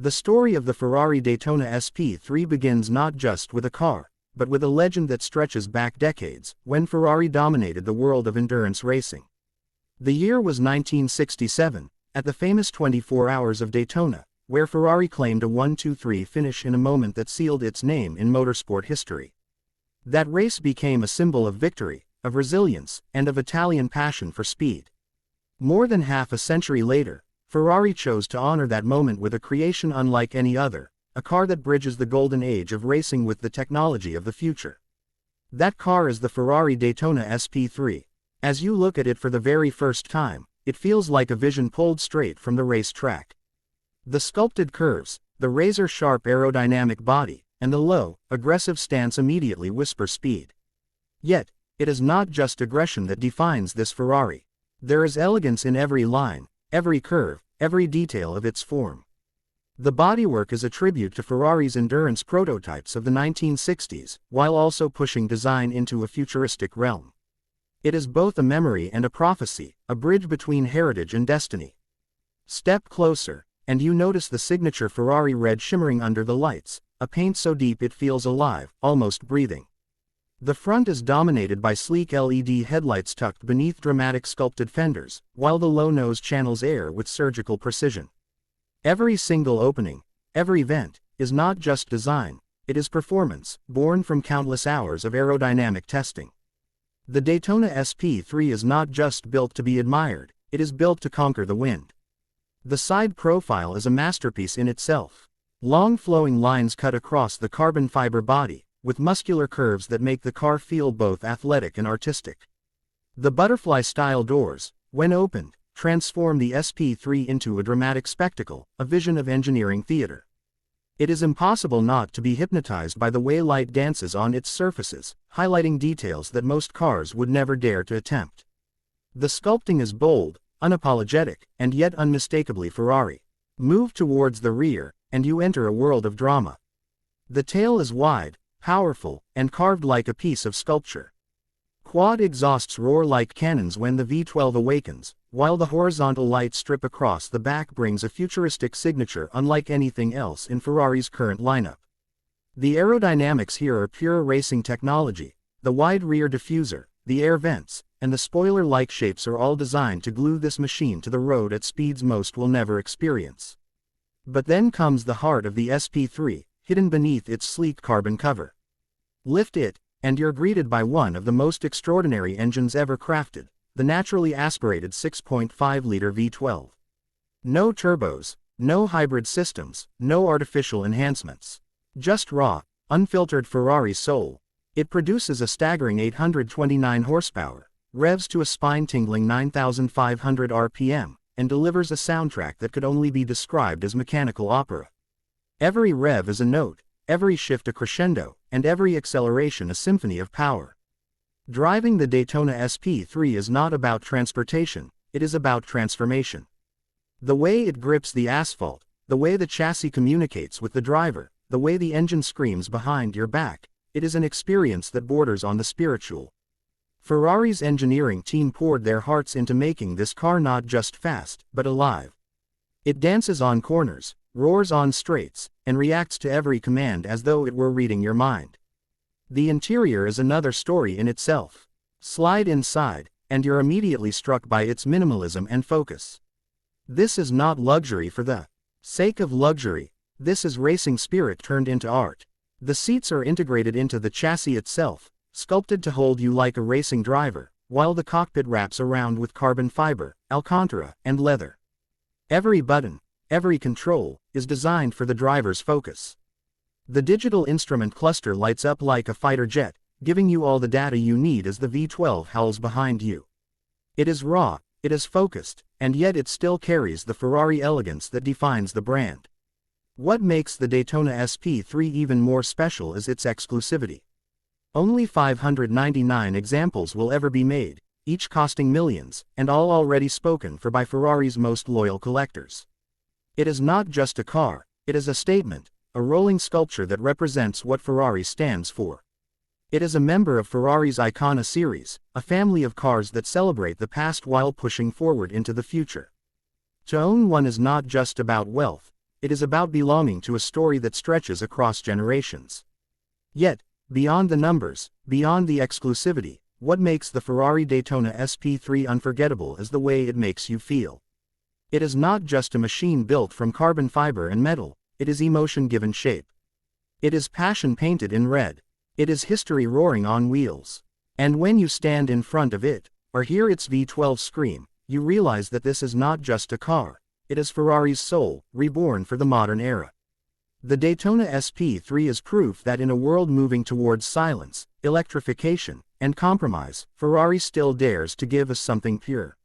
The story of the Ferrari Daytona SP3 begins not just with a car, but with a legend that stretches back decades, when Ferrari dominated the world of endurance racing. The year was 1967, at the famous 24 Hours of Daytona, where Ferrari claimed a 1-2-3 finish in a moment that sealed its name in motorsport history. That race became a symbol of victory, of resilience, and of Italian passion for speed. More than half a century later, Ferrari chose to honor that moment with a creation unlike any other, a car that bridges the golden age of racing with the technology of the future. That car is the Ferrari Daytona SP3. As you look at it for the very first time, it feels like a vision pulled straight from the race track. The sculpted curves, the razor-sharp aerodynamic body, and the low, aggressive stance immediately whisper speed. Yet, it is not just aggression that defines this Ferrari. There is elegance in every line, every curve, every detail of its form. The bodywork is a tribute to Ferrari's endurance prototypes of the 1960s, while also pushing design into a futuristic realm. It is both a memory and a prophecy, a bridge between heritage and destiny. Step closer, and you notice the signature Ferrari red shimmering under the lights, a paint so deep it feels alive, almost breathing. The front is dominated by sleek LED headlights tucked beneath dramatic sculpted fenders, while the low nose channels air with surgical precision. Every single opening, every vent, is not just design, it is performance, born from countless hours of aerodynamic testing. The Daytona SP3 is not just built to be admired, it is built to conquer the wind. The side profile is a masterpiece in itself. Long flowing lines cut across the carbon fiber body, with muscular curves that make the car feel both athletic and artistic. The butterfly-style doors, when opened, transform the SP3 into a dramatic spectacle, a vision of engineering theater. It is impossible not to be hypnotized by the way light dances on its surfaces, highlighting details that most cars would never dare to attempt. The sculpting is bold, unapologetic, and yet unmistakably Ferrari. Move towards the rear, and you enter a world of drama. The tail is wide, powerful, and carved like a piece of sculpture. Quad exhausts roar like cannons when the V12 awakens, while the horizontal light strip across the back brings a futuristic signature unlike anything else in Ferrari's current lineup. The aerodynamics here are pure racing technology. The wide rear diffuser, the air vents, and the spoiler-like shapes are all designed to glue this machine to the road at speeds most will never experience. But then comes the heart of the SP3, hidden beneath its sleek carbon cover. Lift it, and you're greeted by one of the most extraordinary engines ever crafted, the naturally aspirated 6.5-liter V12. No turbos, no hybrid systems, no artificial enhancements. Just raw, unfiltered Ferrari soul. It produces a staggering 829 horsepower, revs to a spine-tingling 9,500 RPM, and delivers a soundtrack that could only be described as mechanical opera. Every rev is a note, every shift a crescendo, and every acceleration a symphony of power. Driving the Daytona SP3 is not about transportation, it is about transformation. The way it grips the asphalt, the way the chassis communicates with the driver, the way the engine screams behind your back, it is an experience that borders on the spiritual. Ferrari's engineering team poured their hearts into making this car not just fast, but alive. It dances on corners, roars on straights, and reacts to every command as though it were reading your mind. The interior is another story in itself. Slide inside, and you're immediately struck by its minimalism and focus. This is not luxury for the sake of luxury, this is racing spirit turned into art. The seats are integrated into the chassis itself, sculpted to hold you like a racing driver, while the cockpit wraps around with carbon fiber, alcantara, and leather. Every button, every control, is designed for the driver's focus. The digital instrument cluster lights up like a fighter jet, giving you all the data you need as the V12 howls behind you. It is raw, it is focused, and yet it still carries the Ferrari elegance that defines the brand. What makes the Daytona SP3 even more special is its exclusivity. Only 599 examples will ever be made, each costing millions, and all already spoken for by Ferrari's most loyal collectors. It is not just a car, it is a statement, a rolling sculpture that represents what Ferrari stands for. It is a member of Ferrari's Icona series, a family of cars that celebrate the past while pushing forward into the future. To own one is not just about wealth, it is about belonging to a story that stretches across generations. Yet, beyond the numbers, beyond the exclusivity, what makes the Ferrari Daytona SP3 unforgettable is the way it makes you feel. It is not just a machine built from carbon fiber and metal, it is emotion given shape. It is passion painted in red. It is history roaring on wheels. And when you stand in front of it, or hear its V12 scream, you realize that this is not just a car, it is Ferrari's soul, reborn for the modern era. The Daytona SP3 is proof that in a world moving towards silence, electrification, and compromise, Ferrari still dares to give us something pure.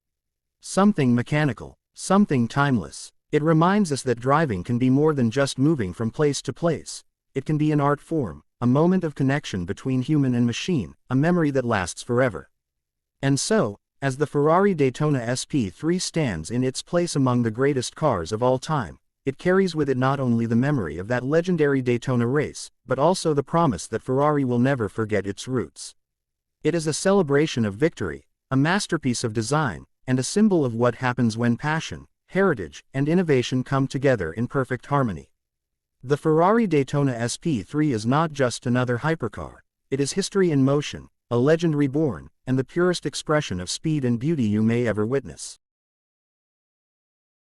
Something mechanical, something timeless. It reminds us that driving can be more than just moving from place to place. It can be an art form, a moment of connection between human and machine, a memory that lasts forever. And so, as the Ferrari Daytona SP3 stands in its place among the greatest cars of all time, it carries with it not only the memory of that legendary Daytona race, but also the promise that Ferrari will never forget its roots. It is a celebration of victory, a masterpiece of design, and a symbol of what happens when passion, heritage, and innovation come together in perfect harmony. The Ferrari Daytona SP3 is not just another hypercar, it is history in motion, a legend reborn, and the purest expression of speed and beauty you may ever witness.